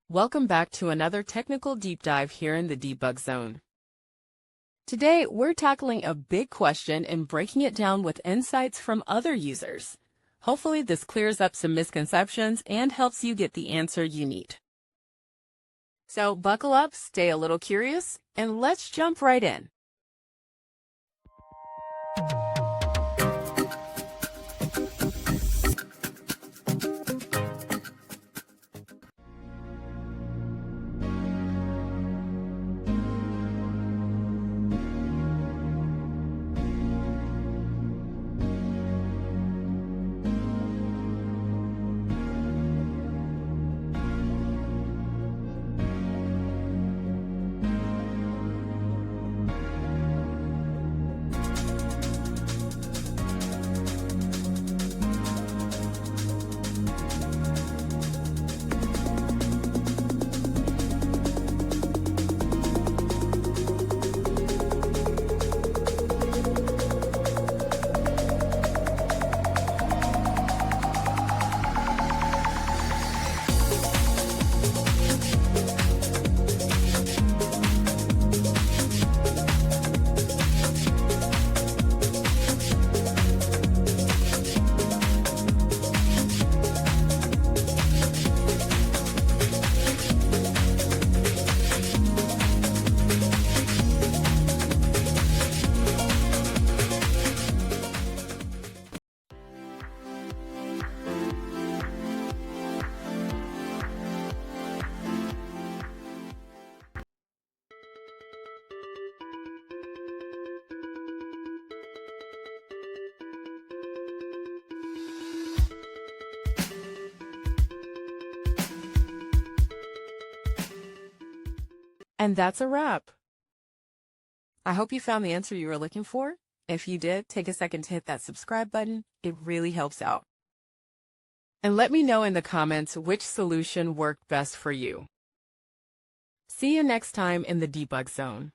Welcome back to another technical deep dive here in the debug zone. Today, we're tackling a big question and breaking it down with insights from other users. Hopefully, this clears up some misconceptions and helps you get the answer you need. So buckle up, stay a little curious, and let's jump right in. And that's a wrap. I hope you found the answer you were looking for. If you did, take a second to hit that subscribe button. It really helps out. And let me know in the comments which solution worked best for you. See you next time in the debug zone.